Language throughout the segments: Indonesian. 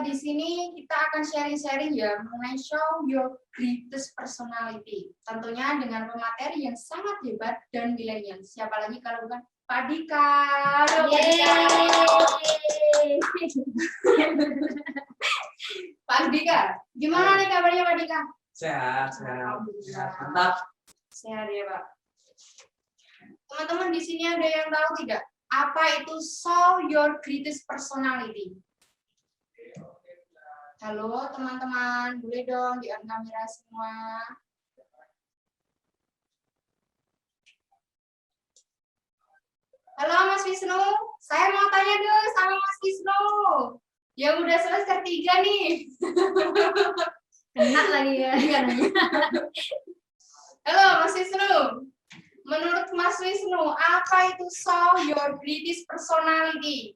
di sini kita akan sharing-sharing ya mengenai show your greatest personality. Tentunya dengan pemateri yang sangat hebat dan milenial. Siapa lagi kalau bukan Pak Dika. Pak Dika, gimana nih kabarnya Pak Dika? Sehat, mantap. Sehat ya Pak. Teman-teman di sini ada yang tahu tidak? Apa itu show your greatest personality? Halo teman-teman, boleh dong di on kamera semua. Halo Mas Wisnu, saya mau tanya dulu sama Mas Wisnu. Yang udah semester 3 nih. Enak lagi ya. Halo Mas Wisnu. Menurut Mas Wisnu, apa itu show your greatest personality?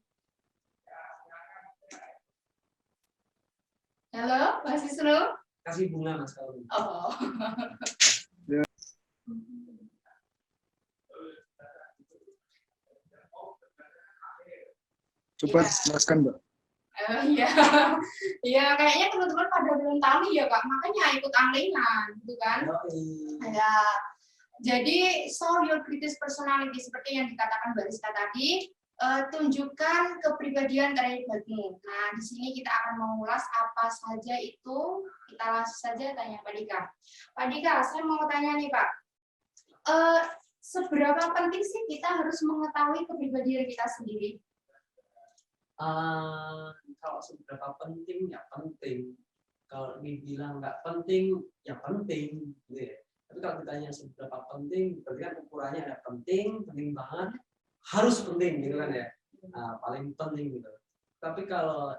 Halo Mas Wisnu. Kasih bunga Mas kalau. Oh. Coba jelaskan, Mbak. Iya, ya kayaknya teman-teman pada belum tahu nih ya Kak, makanya ikut anglingan, gitu kan? Ya, jadi show your greatest personality seperti yang dikatakan Mbak Rizka tadi, tunjukkan kepribadian terhebatmu. Nah, di sini kita akan mengulas apa saja itu. Kita langsung saja tanya Pak Dika. Pak Dika, saya mau tanya nih Pak, seberapa penting sih kita harus mengetahui kepribadian kita sendiri? Kalau seberapa penting ya penting. Kalau dibilang nggak penting ya penting, gitu ya. Tapi kalau ditanya seberapa penting, berarti kan ukurannya ada penting banget, harus penting gitu kan ya. Paling penting gitu. Tapi kalau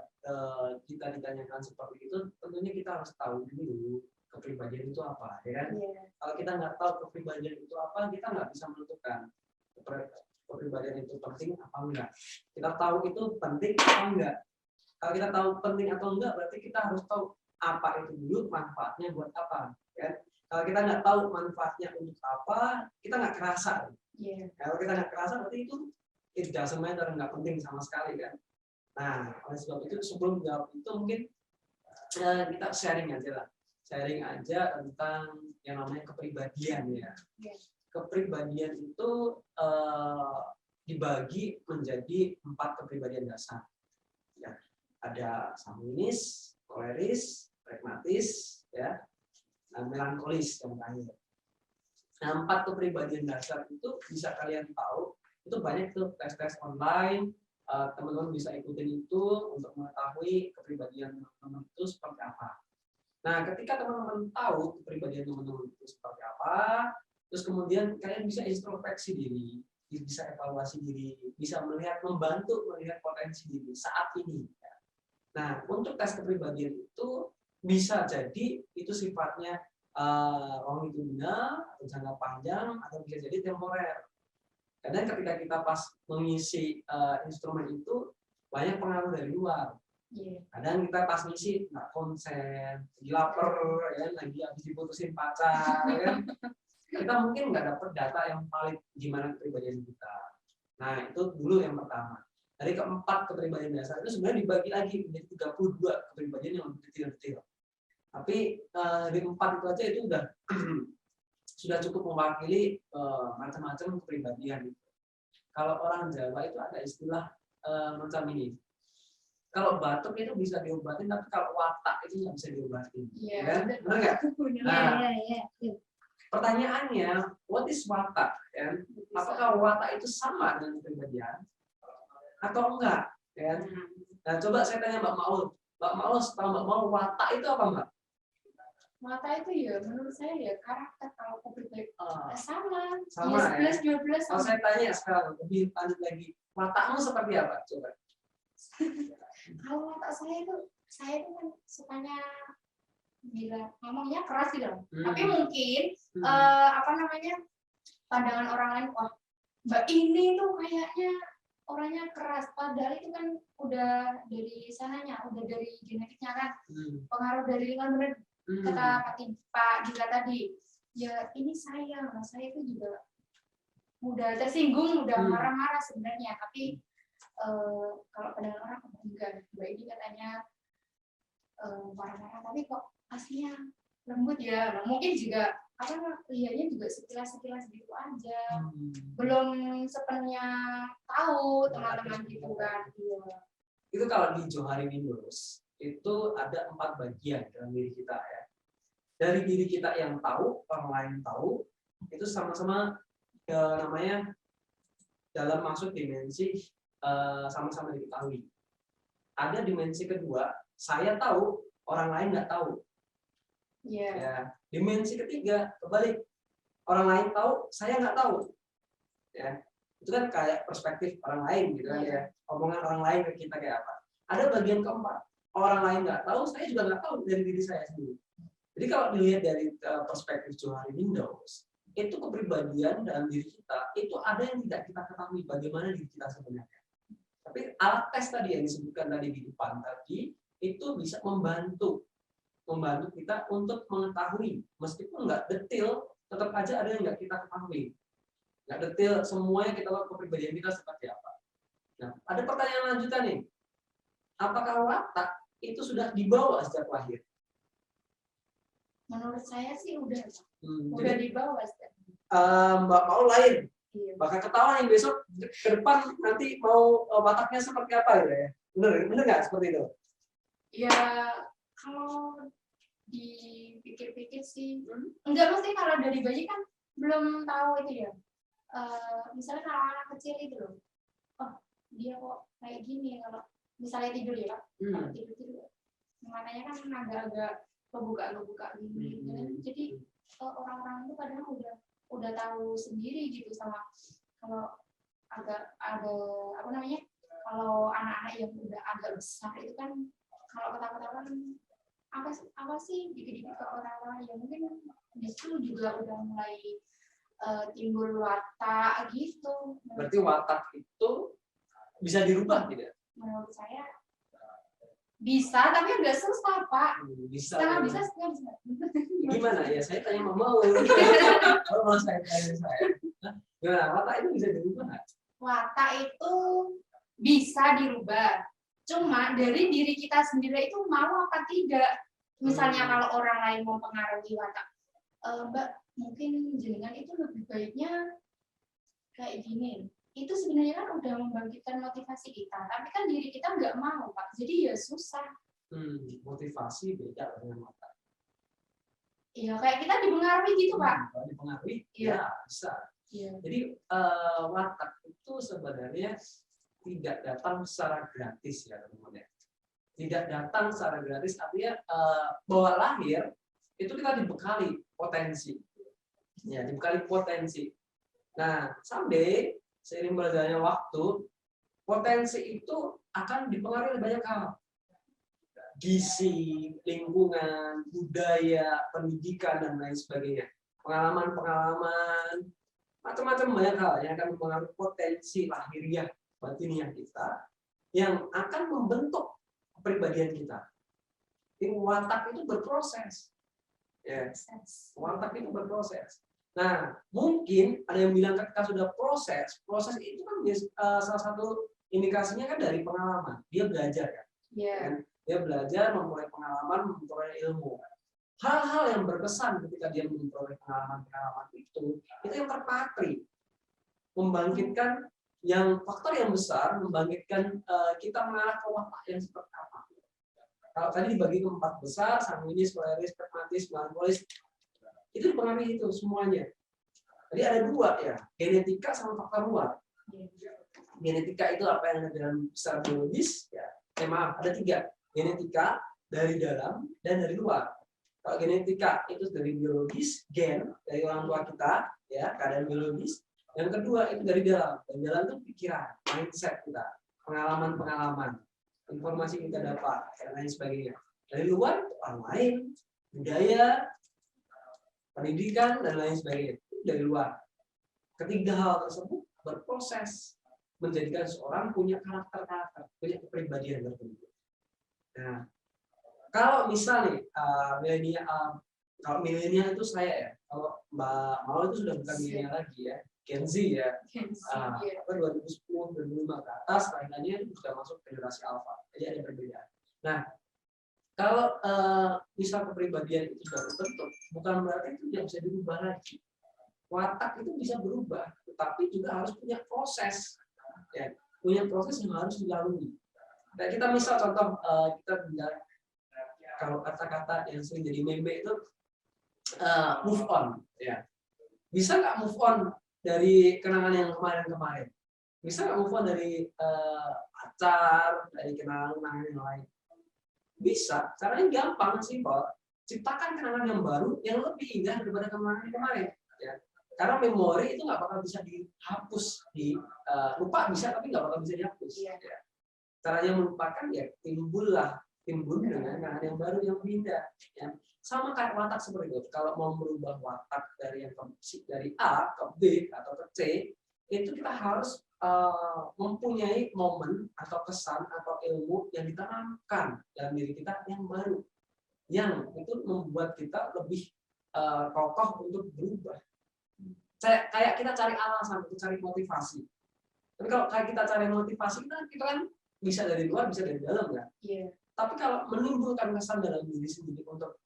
kita ditanyakan seperti itu, tentunya kita harus tahu dulu kepribadian itu apa, ya kan? Kalau kita nggak tahu kepribadian itu apa, kita nggak bisa menentukan kepribadian itu penting apa enggak. Kita tahu itu penting apa enggak. Kalau kita tahu penting atau enggak, berarti kita harus tahu apa itu dulu, manfaatnya buat apa. Ya? Kalau kita nggak tahu manfaatnya untuk apa, kita nggak kerasa. Kalau kita nggak kerasa, berarti itu tidak semuanya nggak penting sama sekali kan. Nah, oleh sebab itu sebelum jawab itu mungkin kita sharing aja tentang yang namanya kepribadian ya. Kepribadian itu dibagi menjadi 4 kepribadian dasar. Ya, ada sanguinis, koleris, pragmatis, ya, dan melankolis yang terakhir. Nah, 4 kepribadian dasar itu bisa kalian tahu. Itu banyak tuh tes-tes online. Teman-teman bisa ikutin itu untuk mengetahui kepribadian teman-teman itu seperti apa. Nah, ketika teman-teman tahu kepribadian teman-teman itu seperti apa, terus kemudian kalian bisa introspeksi diri, bisa evaluasi diri, bisa membantu melihat potensi diri saat ini. Nah, untuk tes kepribadian itu bisa jadi itu sifatnya longitudinal atau jangka panjang atau bisa jadi temporer. Kadang ketika kita pas mengisi instrumen itu banyak pengaruh dari luar. Kadang kita pas ngisi nggak konsen, lagi lapar, ya, lagi habis diputusin pacar, ya. Kita mungkin nggak dapat data yang valid gimana kepribadian kita. Nah, itu dulu yang pertama. Dari keempat kepribadian dasar itu sebenarnya dibagi lagi menjadi 32 kepribadian yang lebih detail-detail. Tapi dari 4 itu aja itu udah sudah cukup mewakili macam-macam kepribadian. Kalau orang Jawa itu ada istilah macam ini. Kalau batuk itu bisa diobatin, tapi kalau watak itu nggak bisa diobatin. Benar nggak? Nah, pertanyaannya, what is watak? Ya? Apakah watak itu sama dengan kepribadian atau enggak? Ya? Nah, coba saya tanya Mbak Maul. Mbak Maul, setelah Mbak Maul, watak itu apa, Mbak? Watak itu ya, menurut saya ya karakter. Kalau kepribadian sama ya, 11-12 sama. Kalau saya tanya sekarang, lebih lanjut lagi, watakmu seperti apa? Coba. Kalau watak saya itu kan sukanya bila ngomongnya keras gitu. Tapi mungkin pandangan orang lain, wah Mbak ini tuh kayaknya orangnya keras, padahal itu kan udah dari sananya, udah dari genetiknya kan, pengaruh dari lingkungan. Kata Pak Dika tadi, ya ini saya itu juga mudah tersinggung, mudah marah-marah sebenarnya, tapi kalau pandangan orang enggak, Mbak ini katanya marah-marah tapi kok aslinya lembut ya. Nah, mungkin juga lihatnya juga sekilas-sekilas gitu aja. Belum sepenuhnya tahu teman-teman gitu kan. Iya. Itu kalau di Johari Windows itu ada 4 bagian dalam diri kita ya. Dari diri kita yang tahu, orang lain tahu, itu sama-sama namanya dalam maksud dimensi sama-sama diketahui. Ada dimensi kedua, saya tahu, orang lain nggak tahu. Yeah. Ya. Dimensi ketiga, kebalik. Orang lain tahu, saya nggak tahu. Ya. Itu kan kayak perspektif orang lain gitu kan ya. Omongan orang lain ke kita kayak apa. Ada bagian keempat, orang lain nggak tahu, saya juga nggak tahu dari diri saya sendiri. Jadi kalau dilihat dari perspektif Johari Windows, itu kepribadian dalam diri kita, itu ada yang tidak kita ketahui bagaimana diri kita sebenarnya. Tapi alat tes tadi yang disebutkan tadi di depan tadi, itu bisa membantu kita untuk mengetahui, meskipun nggak detail, tetap aja ada yang nggak kita ketahui. Nggak detail semuanya kita tahu kepribadian kita seperti apa. Nah, ada pertanyaan lanjutan nih. Apakah watak itu sudah dibawa sejak lahir? Menurut saya sih udah Jadi, dibawa. Mbak Paul lain. Iya. Bakal ketawa yang besok ke depan nanti mau wataknya seperti apa gitu ya? Bener nggak seperti itu? Ya kalau dipikir-pikir sih, enggak, mesti kalau dari bayi kan belum tahu itu ya. Misalnya kalau anak kecil itu loh, oh dia kok kayak gini kalau misalnya tidur ya Pak, kalau tidur matanya kan agak-agak kebuka gini, jadi orang-orang itu kadang udah tahu sendiri gitu sama kalau agak ada kalau anak-anak yang udah agak besar itu kan kalau ketawa-ketawa apa sih dikit-dikit ke orang-orang yang mungkin justru juga udah mulai timbul watak gitu. Berarti watak itu bisa dirubah tidak? Menurut saya bisa, tapi agak susah Pak. Bisa. Setengah bisa, setengah bisa. Gimana ya? Saya tanya Mama. Kalau saya tanya saya. Gimana? Watak itu bisa dirubah nggak? Watak itu bisa dirubah. Cuma dari diri kita sendiri itu mau apa tidak. Misalnya kalau orang lain mau mempengaruhi watak, Mbak, mungkin jenengan itu lebih baiknya kayak gini. Itu sebenarnya kan udah membangkitkan motivasi kita, tapi kan diri kita nggak mau Pak. Jadi ya susah. Motivasi beda dengan watak. Iya, kayak kita dipengaruhi gitu Pak. Kalau dipengaruhi, ya bisa. Iya. Jadi watak itu sebenarnya tidak datang secara gratis ya teman-teman. Tidak datang secara gratis, artinya bahwa lahir itu kita dibekali potensi. Ya, dibekali potensi. Nah, someday seiring berjalannya waktu, potensi itu akan dipengaruhi oleh banyak hal. Gizi, lingkungan, budaya, pendidikan, dan lain sebagainya. Pengalaman-pengalaman, macam-macam banyak hal yang akan mempengaruhi potensi lahiriah batiniah kita yang akan membentuk kepribadian kita. Jadi watak itu berproses. Ya. Watak itu berproses. Nah, mungkin ada yang bilang ketika sudah proses itu kan salah satu indikasinya kan dari pengalaman. Dia belajar kan. Yeah. Dia belajar, memperoleh pengalaman, memperoleh ilmu. Hal-hal yang berkesan ketika dia memperoleh pengalaman itu yang terpatri. Membangkitkan faktor yang besar, membangkitkan kita mengarah ke watak yang seperti apa. Kalau tadi dibagi ke 4 besar, sanguinis, koleris, pragmatis, melankolis, itu dipengaruhi itu semuanya. Jadi ada 2 ya, genetika sama faktor luar. Genetika itu apa yang ada dalam secara biologis, ya. Maaf, ada 3. Genetika dari dalam dan dari luar. Kalau genetika itu dari biologis, gen dari orang tua kita, ya, keadaan biologis. Yang kedua itu dari dalam. Dan dalam itu pikiran, mindset kita, pengalaman-pengalaman, informasi kita dapat, dan lain sebagainya. Dari luar orang lain, budaya, pendidikan, dan lain sebagainya. Itu dari luar. Ketiga hal tersebut berproses menjadikan seorang punya karakter, punya kepribadian tertentu. Nah, kalau misalnya kalau milenial itu saya ya, kalau Mbak Maul itu sudah bukan milenial lagi ya, Gen Z ya, 2010, 2005 ke atas, lainnya sudah masuk generasi alpha, jadi ada perbedaan. Nah, Kalau misal kepribadian itu sudah terbentuk, bukan berarti itu tidak bisa dirubah lagi. Watak itu bisa berubah, tetapi juga harus punya proses, ya, punya proses yang harus dilalui. Nah, kita misal contoh kita bilang kalau kata-kata yang sering jadi meme itu move on, ya. Bisa nggak move on dari kenangan yang kemarin-kemarin? Bisa nggak move on dari pacar, dari kenangan yang lain? Bisa, caranya gampang, simpel. Ciptakan kenangan yang baru yang lebih indah daripada kenangan kemarin. Ya. Karena memori itu nggak bakal bisa dihapus, lupa bisa tapi nggak bakal bisa dihapus. Ya. Caranya melupakan ya timbul dengan kenangan yang baru yang lebih indah. Ya. Sama kayak watak seperti itu. Kalau mau merubah watak dari A ke B atau ke C, itu kita harus mempunyai momen atau kesan atau ilmu yang ditanamkan dalam diri kita yang baru, yang itu membuat kita lebih kokoh untuk berubah. Kayak kita cari alasan, kita cari motivasi. Tapi kalau kayak kita cari motivasi, kita kan bisa dari luar, bisa dari dalam kan. Yeah. Tapi kalau menimbulkan kesan dalam diri sendiri untuk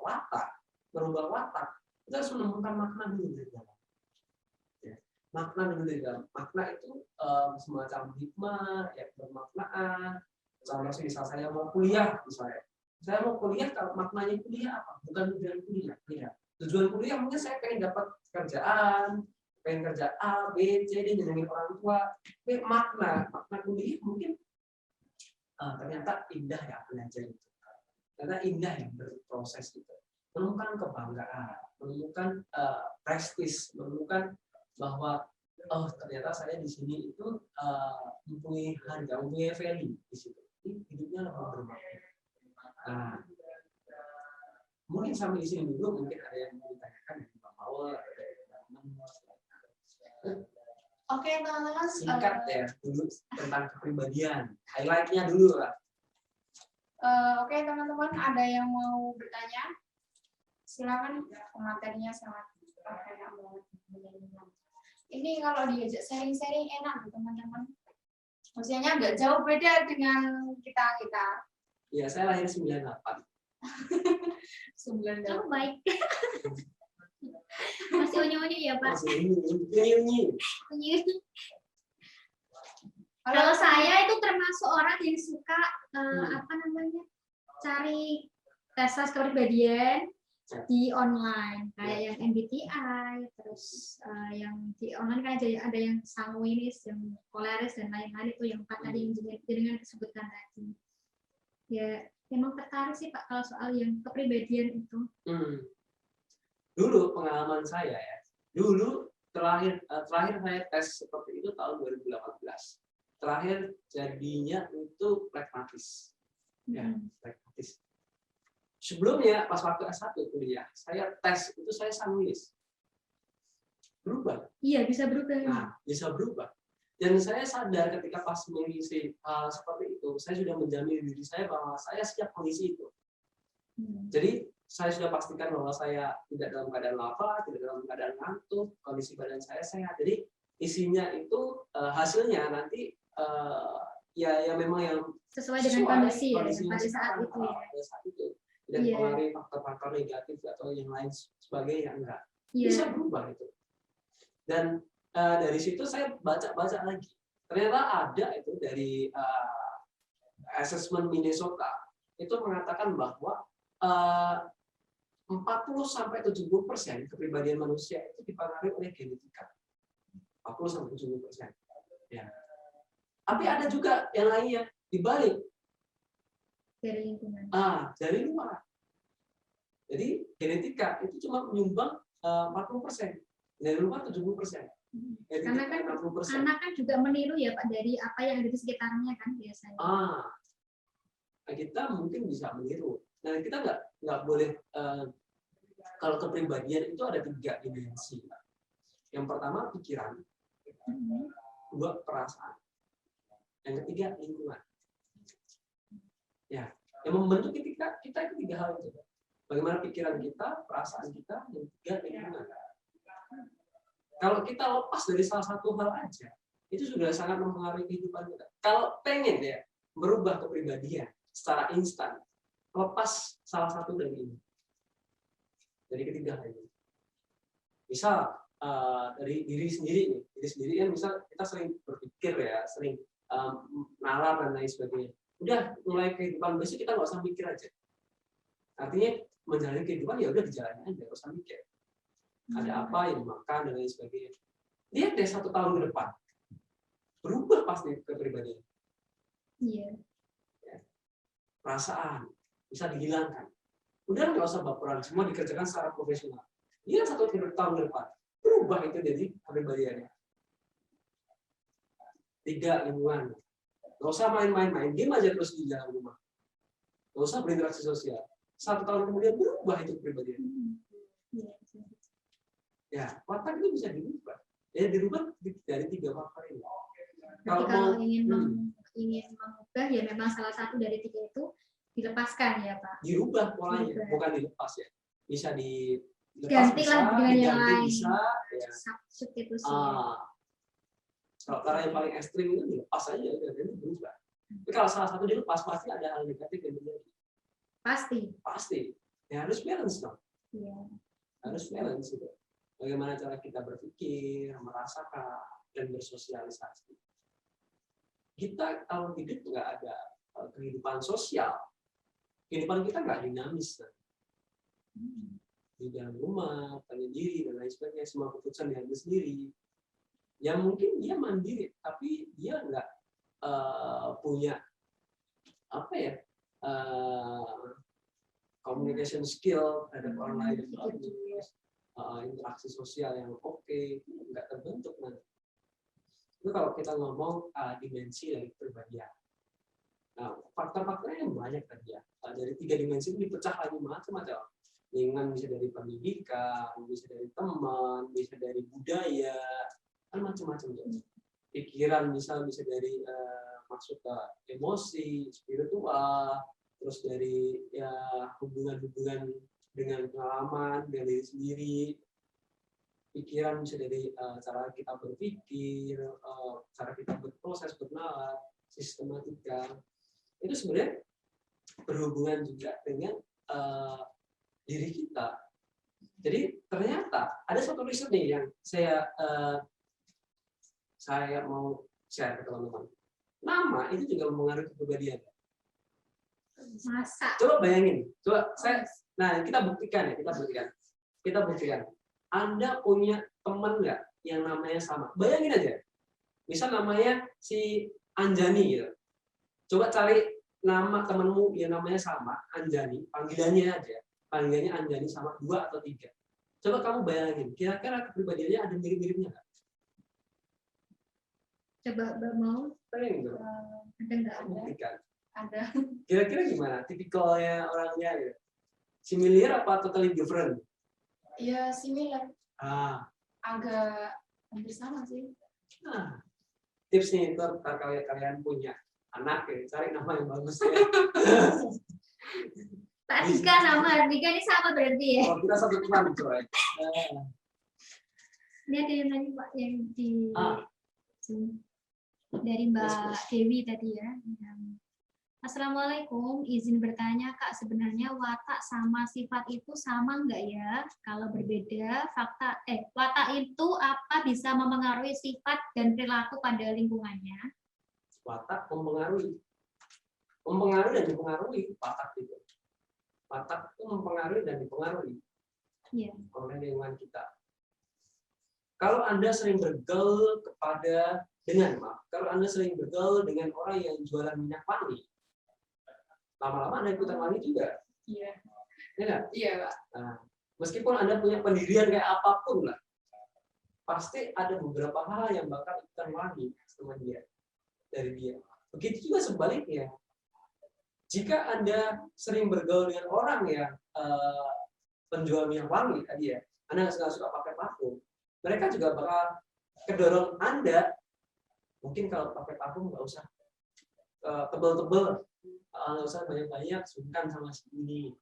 watak, merubah watak, kita harus menemukan makna dulu dari dalam. Makna dulu dari dalam. Makna itu semacam hikmah, ya, bermaknaan. Contoh misal saya mau kuliah, misalnya. Saya mau kuliah, kalau maknanya kuliah apa? Bukan tujuan kuliah. Ya. Tujuan kuliah mungkin saya pengen dapat kerjaan, pengen kerja A, B, C, D, nyenengin orang tua. Tapi makna kuliah mungkin ternyata indah ya belajar itu. Karena indah yang berproses itu. Menemukan kebanggaan, menemukan prestis, menemukan bahwa ternyata saya di sini itu mempunyai harga, mempunyai value di situ. Hidupnya lebih bermakna. Nah, mungkin sampai di sini dulu, mungkin ada yang mau ditanyakan dari Pak Paul, ada yang Oke, teman-teman. Singkat ya dulu tentang kepribadian. Highlight-nya dulu lah. Oke, teman-teman, ada yang mau bertanya? Silakan, materinya sangat enak banget. Ini kalau diajak sharing-sharing enak, teman-teman. Maksudnya agak jauh beda dengan kita. Iya, saya lahir 98. 98. Oh, baik. Masih unyu-unyu ya, Pak? Masih unyu-unyu. Kalau saya itu termasuk orang yang suka cari tes kepribadian di online, kayak yang MBTI, terus yang di online kan ada yang sanguinis, yang koleris dan lain-lain, itu yang Pak tadi yang dengan disebutkan tadi. Ya, memang tertarik sih Pak kalau soal yang kepribadian itu. Dulu pengalaman saya ya, dulu terakhir saya tes seperti itu tahun 2018. Terakhir jadinya itu pragmatis. Ya, pragmatis. Sebelumnya pas waktu S1 kuliah, saya tes itu saya sanguinis. Berubah. Iya, bisa berubah. Nah, bisa berubah. Dan saya sadar ketika pas mengisi seperti itu, saya sudah menjamin diri saya bahwa saya siap mengisi itu. Jadi saya sudah pastikan bahwa saya tidak dalam keadaan lapar, tidak dalam keadaan ngantuk, kondisi badan saya sehat. Jadi isinya itu hasilnya nanti ya memang yang sesuai dengan kondisi ya, pada saat itu. Pada saat itu. Tidak mempengaruhi faktor-faktor negatif atau yang lain sebagainya, enggak. Bisa berubah itu. Dan dari situ saya baca lagi. Ternyata ada itu dari assessment Minnesota itu mengatakan bahwa 40-70% kepribadian manusia itu dipengaruhi oleh genetika. 40-70%. Ya. Tapi ada juga yang lainnya dibalik. Dari lingkungan. Dari luar. Jadi genetika itu cuma menyumbang 40%. Dari luar 70%. Karena kan anak kan juga meniru ya Pak dari apa yang ada di sekitarnya kan biasanya. Kita mungkin bisa meniru. Nah, kita nggak boleh kalau kepribadian itu ada 3 dimensi. Yang pertama pikiran, 2 perasaan, yang ketiga lingkungan. Ya, yang membentuk kita itu 3 hal itu. Bagaimana pikiran kita, perasaan kita, dan 3 lingkungan. Kalau kita lepas dari salah satu hal aja, itu sudah sangat mempengaruhi kehidupan kita. Kalau pengen ya merubah kepribadian secara instan, lepas salah satu dari ini, dari ketiga hal ini. Misal dari diri sendiri kan, misal kita sering berpikir ya, sering nalar dan lain sebagainya. Udah mulai kehidupan besok kita nggak usah mikir aja. Artinya menjalani kehidupan ya udah dijalani aja, nggak usah mikir. Ada apa yang makan dan lain sebagainya. Lihat deh 1 tahun ke depan, berubah pasti kepribadian. Iya. Perasaan bisa dihilangkan. Udah nggak usah baperan, semua dikerjakan secara profesional. Iya 1 tahun ke depan, berubah itu jadi kepribadiannya. 3, lingkungan. Nggak usah main game aja terus di dalam rumah. Nggak usah berinteraksi sosial. 1 tahun kemudian berubah itu kepribadian. Ya, watak itu bisa dirubah. Ya dirubah dari 3 faktor ini. Kalau ingin mengubah ya memang salah satu dari 3 itu dilepaskan ya Pak. Dirubah polanya, bukan dilepas ya. Bisa ganti lah dengan yang lain. Bisa, ya. Substitusi. Kalau cara yang paling ekstrim itu dilepas aja, dan berubah. Tapi kalau salah satu dilepas pasti ada hal negatif yang terjadi. Pasti. Ya harus balance dong. Iya. Harus balance gitu. Bagaimana cara kita berpikir, merasakan, dan bersosialisasi. Kita kalau hidup nggak ada kehidupan sosial, kehidupan kita nggak dinamis. Di dalam rumah, penyendiri, dan lain sebagainya, semua keputusan diambil sendiri. Ya mungkin dia mandiri, tapi dia nggak punya apa ya, communication skill terhadap orang lain yang bagus, interaksi sosial yang oke, nggak terbentuk nanti. Itu kalau kita ngomong dimensi dari kepribadian. Nah, faktor-faktornya yang banyak tadi ya. Dari 3 dimensi itu dipecah lagi macam-macam. Lingkungan bisa dari pendidikan, bisa dari teman, bisa dari budaya, kan macam-macam. Pikiran bisa dari masuk ke emosi, spiritual, terus dari ya hubungan-hubungan dengan pengalaman, dengan diri sendiri. Pikiran bisa dari cara kita berpikir, cara kita berproses, bernalar, sistematika. Itu sebenarnya berhubungan juga dengan diri kita. Jadi ternyata ada satu riset nih yang saya mau share ke teman-teman. Nama itu juga mempengaruhi kepribadian. Masa? Coba bayangin, kita buktikan. Kita buktikan. Anda punya teman nggak yang namanya sama? Bayangin aja. Misal namanya si Anjani gitu. Coba cari nama temanmu yang namanya sama, Anjani, panggilannya aja. Panggilannya Anjani sama 2 atau 3. Coba kamu bayangin, kira-kira kepribadiannya ada mirip-miripnya nggak? Coba mau? Bayangin dong. Ada nggak? Buktikan. Ada. Kira-kira gimana? Tipikalnya orangnya gitu. Similar apa totally different? Ya similar. Agak hampir sama sih. Nah, tipsnya itu kalau kalian punya anak ya, cari nama yang bagus ya. Pak Dika nama Dika ini sama berarti ya? Oh, kita satu klan coy. Ini ada yang tadi Pak yang dari Mbak Dewi tadi ya. Assalamualaikum, izin bertanya Kak, sebenarnya watak sama sifat itu sama nggak ya? Kalau berbeda, watak itu apa bisa memengaruhi sifat dan perilaku pada lingkungannya? Watak mempengaruhi dan dipengaruhi watak itu. Watak itu mempengaruhi dan dipengaruhi oleh lingkungan kita. Kalau Anda sering bergaul kalau Anda sering bergaul dengan orang yang jualan minyak wangi, lama-lama Anda ikutan wangi juga. Iya. Iya, Pak. Nah, meskipun Anda punya pendirian kayak apapun lah, pasti ada beberapa hal yang bakal ikutan wangi dari dia. Begitu juga sebaliknya. Jika Anda sering bergaul dengan orang yang penjual minyak wangi tadi ya, Anda nggak suka pakai parfum, mereka juga bakal kedorong Anda. Mungkin kalau pakai parfum nggak usah tebel-tebel, nggak usah banyak-banyak, sungkan sama ini.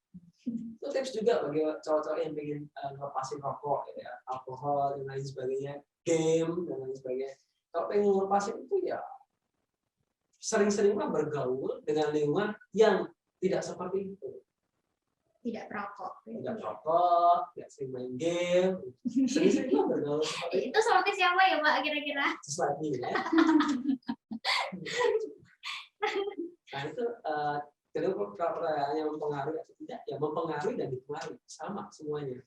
Itu tips juga bagi cowok-cowok yang pengen ngelepasin rokok, ya, alkohol dan lain sebagainya, game dan lain sebagainya. Kalau pengen ngelepasin itu ya sering-seringlah bergaul dengan lingkungan yang tidak seperti itu. tidak perokok. Tidak perokok, tidak sering main game, sering-sering juga bergaul seperti Itu seperti siapa ya Pak kira-kira? sesuatu ya. Nah itu jadi pertanyaan yang mempengaruhi atau tidak, ya mempengaruhi dan dipengaruhi sama semuanya.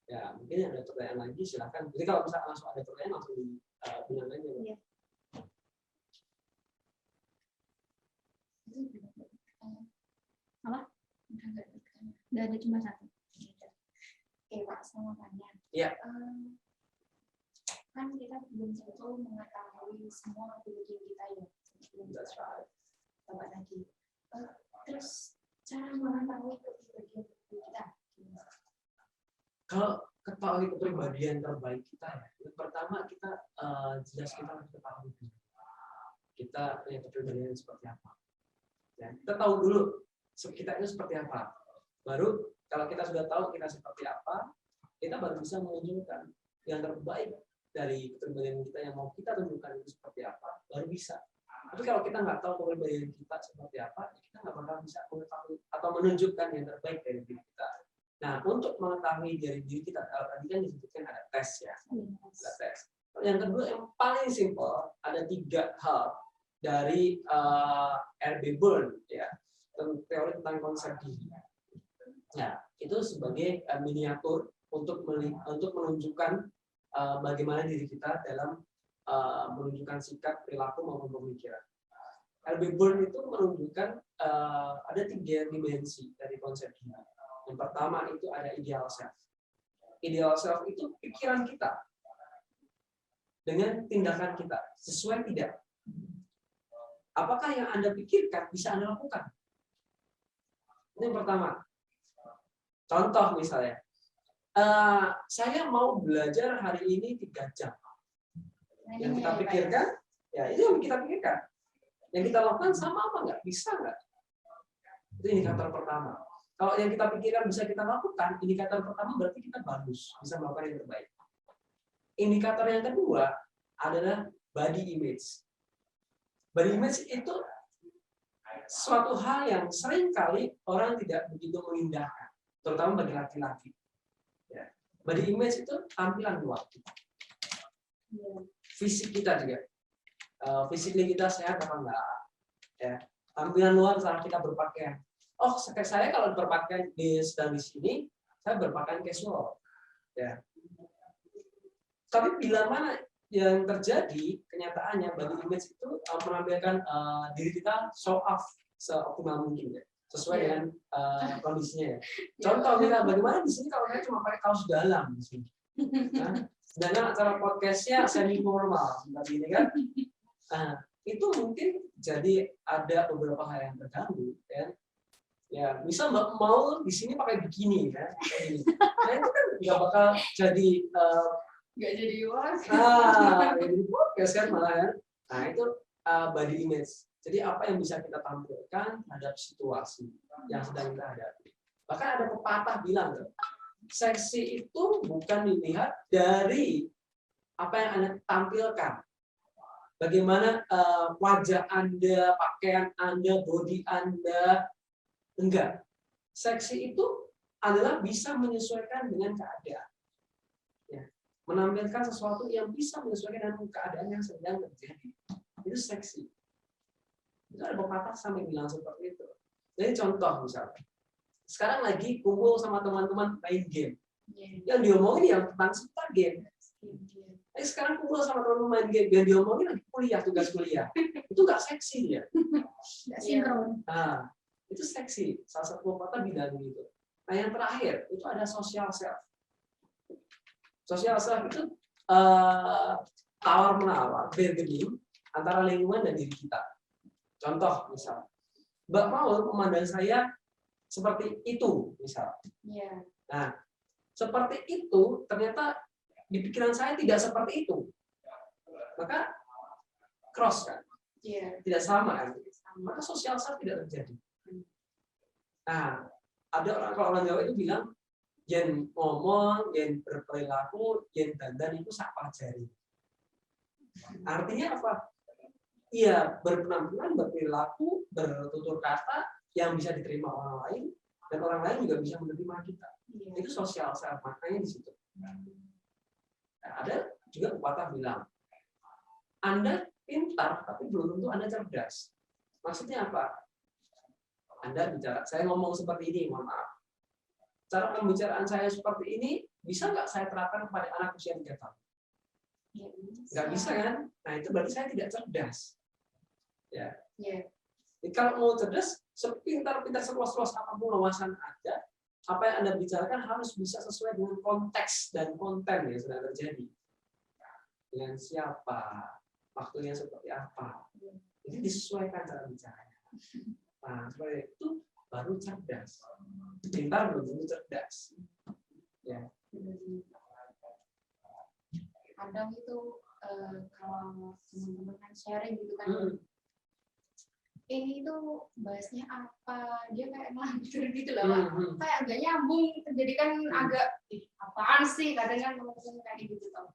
Ya mungkin ada pertanyaan lagi silakan. Jadi kalau misalnya langsung ada pertanyaan langsung bilang aja. Iya. Apa? Udah ada cuma satu. Oke Pak, sama tanya. Iya. Kan kita belum tentu mengetahui semua kebutuhan kita ya. That's right. Bapak tadi. Terus cara mengetahui kepribadian kita. Kalau ketahui kepribadian terbaik kita ya, yang pertama kita jelas kita harus ketahui kita punya kepribadian seperti apa. Ya, kita tahu dulu kita itu seperti apa. Baru kalau kita sudah tahu kita seperti apa, kita baru bisa menunjukkan yang terbaik dari kepribadian kita yang mau kita tunjukkan itu seperti apa, baru bisa. Tapi kalau kita nggak tahu kepribadian kita seperti apa, kita nggak bakal bisa mengetahui atau menunjukkan yang terbaik dari diri kita. Nah, untuk mengetahui dari diri kita, tadi kan disebutkan ada tes ya, ada tes. Yang kedua yang paling simpel ada 3 hal dari R.B. Burn ya, teori tentang konsep diri. Ya, itu sebagai miniatur untuk menunjukkan bagaimana diri kita dalam menunjukkan sikap, perilaku maupun pemikiran. R.B. Burn itu menunjukkan ada 3 dimensi dari konsep diri. Yang pertama itu ada ideal self. Ideal self itu pikiran kita dengan tindakan kita sesuai tidak. Apakah yang Anda pikirkan bisa Anda lakukan? Ini yang pertama. Contoh misalnya, saya mau belajar hari ini 3 jam. Yang kita pikirkan, ya itu yang kita pikirkan. Yang kita lakukan sama apa nggak? Bisa nggak? Itu indikator pertama. Kalau yang kita pikirkan bisa kita lakukan, indikator pertama berarti kita bagus, bisa melakukan yang terbaik. Indikator yang kedua adalah body image. Body image itu suatu hal yang sering kali orang tidak begitu mengindahkan, terutama bagi laki-laki. Ya. Body image itu tampilan luar kita. Fisik kita juga. Fisik kita sehat apa enggak? Ya. Tampilan luar saat kita berpakaian. Oh, saya kalau berpakaian sedang di sini, saya berpakaian casual. Ya. Tapi bila mana yang terjadi, kenyataannya body image itu menampilkan diri kita show off seoptimal mungkin ya, sesuai dengan kondisinya ya. Contoh kita bagaimana di sini kalau saya cuma pakai kaos dalam di sini. Nah, sedangkan acara podcastnya semi formal seperti ini kan. Nah, itu mungkin jadi ada beberapa hal yang terganggu ya. Ya, bisa Mbak mau di sini pakai bikini kan. Nah, itu kan nggak bakal jadi Nggak jadi was. jadi podcast kan malah ya. Nah, itu body image. Jadi apa yang bisa kita tampilkan terhadap situasi yang sedang kita hadapi. Bahkan ada pepatah bilang, seksi itu bukan dilihat dari apa yang Anda tampilkan. Bagaimana wajah Anda, pakaian Anda, body Anda. Enggak. Seksi itu adalah bisa menyesuaikan dengan keadaan. Ya. Menampilkan sesuatu yang bisa menyesuaikan dengan keadaan yang sedang terjadi. Itu seksi. Itu ada pepatah sampai bilang seperti itu. Jadi contoh misalnya, sekarang lagi kumpul sama teman-teman main game. Yang diomongin yang tentang suka game. Sekarang kumpul sama teman-teman main game, yang diomongin lagi kuliah, tugas kuliah. Itu nggak seksi ya. Nggak sinkron. Nah, itu seksi. Salah satu pepatah bilang gitu. Nah, yang terakhir itu ada social self. Social self itu tawar-menawar, bargaining antara lingkungan dan diri kita. Contoh misal, Mbak mau memandang saya seperti itu, misal. Nah, seperti itu ternyata di pikiran saya tidak seperti itu. Maka cross kan? Tidak sama kan? Maka social self tidak terjadi. Nah, ada orang Jawa itu bilang, yen ngomong, yen berperilaku, yen dandan itu sak pajari. Artinya apa? Iya, berpenampilan, berperilaku, bertutur kata yang bisa diterima orang lain, dan orang lain juga bisa menerima kita. Itu social self, makanya di situ. Nah, ada juga pepatah bilang, Anda pintar tapi belum tentu Anda cerdas. Maksudnya apa? Anda bicara, saya ngomong seperti ini, mohon maaf. Cara pembicaraan saya seperti ini, bisa nggak saya terapkan kepada anak usia 3 tahun? Nggak bisa kan? Nah itu berarti saya tidak cerdas. Ya. Jadi kalau mau cerdas, sepintar-pintar seluas-luas apapun wawasan Anda, apa yang Anda bicarakan harus bisa sesuai dengan konteks dan konten yang sedang terjadi. Dengan siapa, waktunya seperti apa. Jadi disesuaikan cara bicaranya. Nah, seperti itu baru cerdas. Pintar belum tentu cerdas. Ya. Kadang itu kalau teman-teman kan sharing gitu kan, ini tuh bahasnya apa, dia kayak ngelantur gitu loh, kayak agak nyambung, jadi kan agak apaan sih kadang kan teman-teman kayak gitu tuh.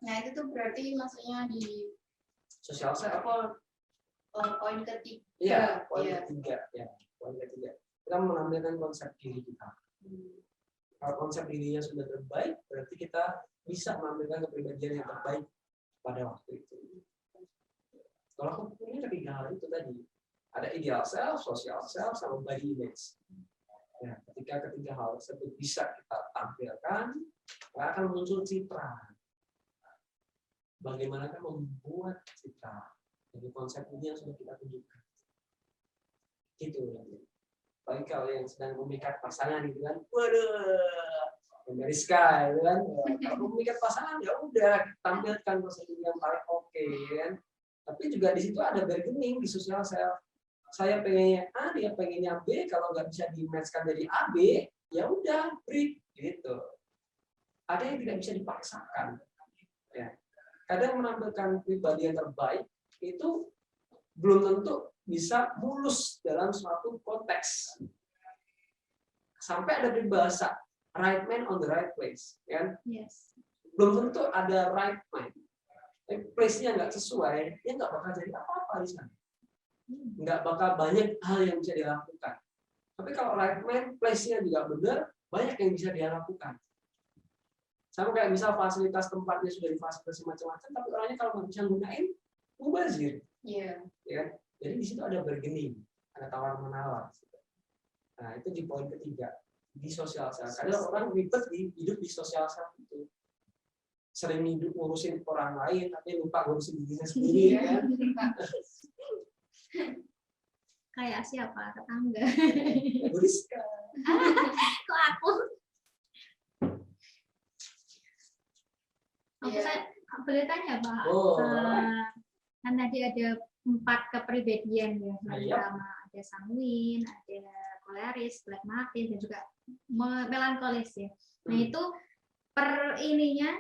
Nah itu tuh berarti maksudnya di sosial saya apa? Poin ketiga. Iya, poin ketiga. Ya, poin ketiga. Kita menampilkan konsep diri kita. Kalau konsep dirinya sudah terbaik, berarti kita bisa menampilkan kepribadian yang terbaik pada waktu itu. Kalau aku punya ketiga hal itu tadi, ada ideal self, social self, sama body image. Ya, ketika ketiga hal tersebut bisa kita tampilkan, maka akan muncul citra. Bagaimana kan membuat citra dari konsep ini yang sudah kita tunjukkan. Gitu. Bagi kalau yang sedang memikat pasangan gitu kan, waduh, dari Sky, gitu kan. Kalau memikat pasangan ya udah tampilkan konsep yang paling oke, kan. Tapi juga di situ ada bargaining di sosial self. Saya pengennya A, dia pengennya B. Kalau nggak bisa di-match-kan jadi A, B, ya udah break gitu. Ada yang tidak bisa dipaksakan. Ya. Kadang menampilkan pribadi yang terbaik itu belum tentu bisa mulus dalam suatu konteks. Sampai ada peribahasa right man on the right place, kan? Yes. Belum tentu ada right man. Place-nya nggak sesuai, dia nggak bakal jadi apa-apa di sana. Nggak bakal banyak hal yang bisa dilakukan. Tapi kalau right man, place-nya juga benar, banyak yang bisa dia lakukan. Sama kayak misal fasilitas tempatnya sudah difasilitasi macam-macam, tapi orangnya kalau nggak bisa gunain, mubazir. Iya. Ya. Jadi di situ ada bargaining, ada tawar-menawar. Nah itu di poin ketiga, di sosial self. Kadang orang ribet hidup di sosial self itu. Sering hidup ngurusin orang lain tapi lupa ngurusin dirinya sendiri kan. Kayak siapa? Tetangga. Rizka. Kok aku? Saya boleh tanya Pak? Kan tadi ada 4 kepribadian ya, pertama ada sanguin, ada koleris, flegmatis, dan juga melankolis ya. Nah itu per ininya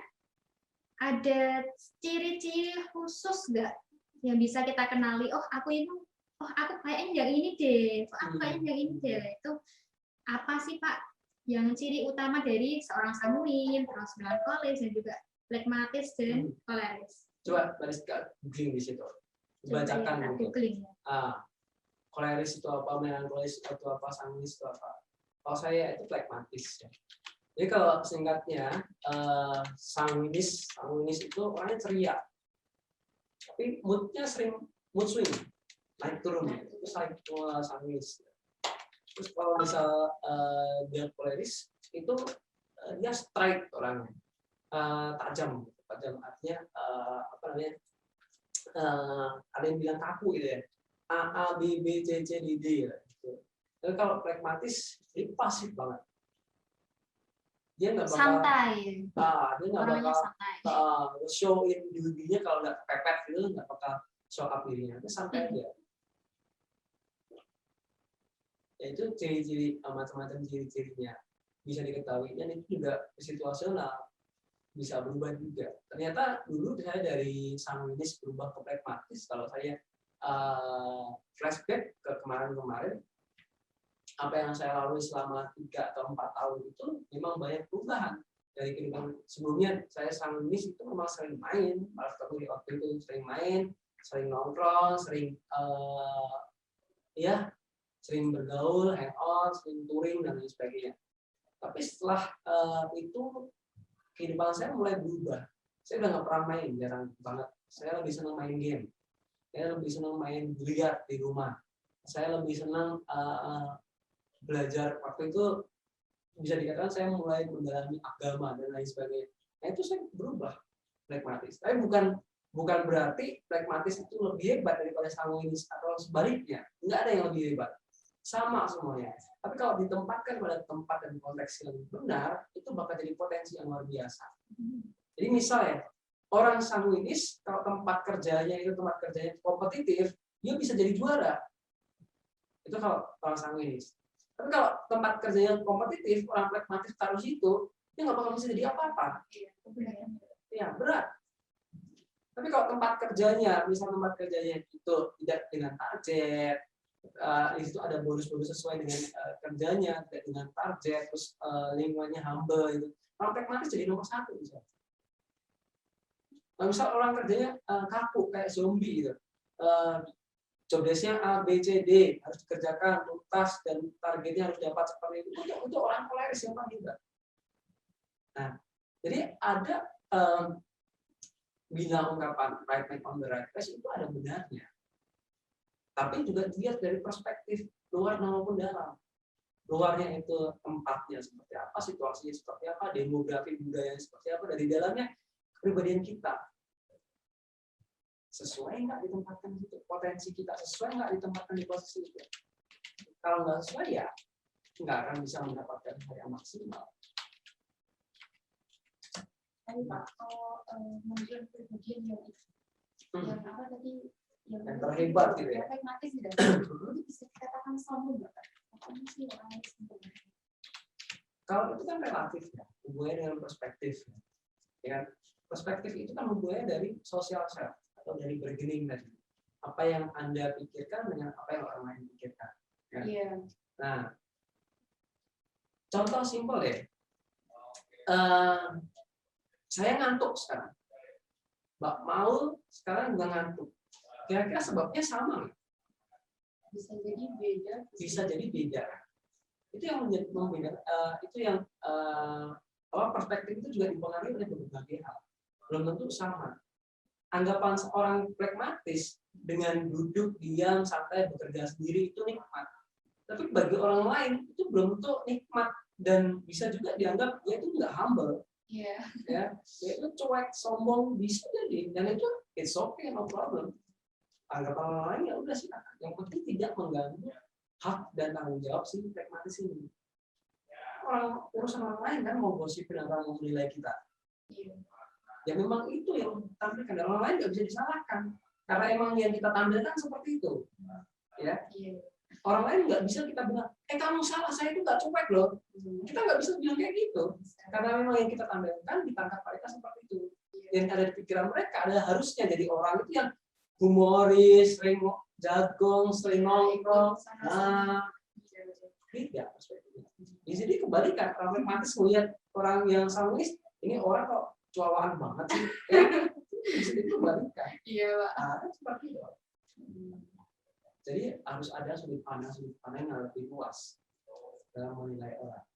ada ciri-ciri khusus nggak yang bisa kita kenali? Oh aku kayaknya yang ini deh, aku kayaknya yang ini deh. Itu apa sih Pak? Yang ciri utama dari seorang sanguin, terus melankolis, dan juga flegmatis dan koleris. Coba Mariska googling di situ. Bacakan googling. Koleris itu apa, melankolis itu apa, sanguinis itu apa. Kalau saya itu flegmatis ya. Jadi kalau singkatnya sanguinis itu orangnya ceria. Tapi moodnya sering mood swing, naik turun. Itu sanguinis. Terus kalau misal dia koleris itu dia straight orangnya. Tajam artinya ada yang bilang kaku gitu ya, A B B C C D D ya gitu. Tapi kalau pragmatis dia pasif banget, dia nggak bakal santai, dia nggak bakal show in dirinya kalau nggak pepet gitu, nggak bakal show up dirinya, dia santai aja. Ya itu ciri-ciri macam-macam ciri-cirinya bisa diketahui, dan itu juga situasional. Bisa berubah juga. Ternyata dulu saya dari sanguinis berubah ke pragmatis. Kalau saya flashback ke kemarin-kemarin, apa yang saya lalui selama 3 atau 4 tahun itu memang banyak perubahan. Dari kehidupan sebelumnya saya sanguinis itu memang sering main, malah di waktu itu sering main, sering nongkrong, sering sering bergaul, hang out, nonton, sering touring dan lain sebagainya. Tapi setelah itu kehidupan saya mulai berubah. Saya udah nggak pernah main, jarang banget. Saya lebih senang main game. Saya lebih senang main biliar di rumah. Saya lebih senang belajar. Waktu itu bisa dikatakan saya mulai mendalami agama dan lain sebagainya. Nah itu saya berubah pragmatis. Tapi bukan berarti pragmatis itu lebih hebat daripada sanguinis atau sebaliknya. Nggak ada yang lebih hebat. Sama semuanya. Tapi kalau ditempatkan pada tempat dan konteks yang benar, itu bakal jadi potensi yang luar biasa. Jadi misalnya, orang sanguinis, kalau tempat kerjanya kompetitif, dia bisa jadi juara. Itu kalau orang sanguinis. Tapi kalau tempat kerjanya kompetitif, orang pragmatis taruh situ, dia nggak bakal bisa jadi apa-apa. Iya, berat. Tapi kalau tempat kerjanya, misal tempat kerjanya itu tidak dengan target, di situ ada bonus-bonus sesuai dengan kerjanya, tidak dengan target, terus lingkungannya humble, itu orang pragmatis jadi nomor 1 misalnya. Nah, misal orang kerjanya kaku kayak zombie gitu, job desk-nya A, B, C, D harus dikerjakan tuntas dan targetnya harus dapat seperti itu. Itu orang koleris yang juga. Nah, jadi ada bila ungkapan right man on the right place itu ada benarnya. Tapi juga dilihat dari perspektif luar maupun dalam. Luarnya itu tempatnya seperti apa, situasinya seperti apa, demografi budaya seperti apa, dari dalamnya kepribadian kita. Sesuai nggak ditempatkan di situ? Potensi kita sesuai nggak ditempatkan di posisi itu? Kalau nggak sesuai ya nggak akan bisa mendapatkan hal yang maksimal. Pak, kalau menunjukkan kepribadian yang apa tadi? Yang terhebat gitu ya? Pragmatis tidak? Itu bisa dikatakan sombong nggak? Apa sih orang sombong? Kalau itu kan relatif ya, hubungannya dengan perspektif. Ya, perspektif itu kan hubungannya dari social self atau dari bargaining tadi. Apa yang Anda pikirkan dengan apa yang orang lain pikirkan. Ya. Yeah. Nah, contoh simpel ya. Saya ngantuk sekarang. Mbak Maul sekarang juga ngantuk. Kira-kira sebabnya sama nggak? Bisa jadi beda. Bisa jadi beda. Itu yang membedakan. Itu yang perspektif itu juga dipengaruhi oleh berbagai hal. Belum tentu sama. Anggapan seorang pragmatis dengan duduk diam santai bekerja sendiri itu nikmat. Tapi bagi orang lain itu belum tentu nikmat dan bisa juga dianggap ya itu nggak humble. Yeah. Ya, itu cuek, sombong bisa jadi dan itu it's okay, no problem. Anggapan orang lain ya udah silakan. Yang penting tidak mengganggu hak dan tanggung jawab si pragmatis ini. Orang urusan orang lain kan mau gosipin orang mau menilai kita. Yeah. Ya memang itu yang ditampilkan, orang lain nggak bisa disalahkan karena emang yang kita tampilkan seperti itu, ya. Orang lain nggak bisa kita bilang, kamu salah, saya itu nggak cuek loh. Kita nggak bisa bilang kayak gitu karena memang yang kita tampilkan ditangkap mereka seperti itu. Yang ada di pikiran mereka adalah harusnya jadi orang itu yang humoris, sering jagung, sering nongkrong. Nah, tidak perspektifnya. Di sini kebalikan, orang pragmatis melihat orang yang sanguinis, ini orang kok cuawaan banget sih. Bisa dikembalikan. Iya, Pak. Seperti itu. Jadi harus ada sudut pandang yang lebih luas dalam menilai orang.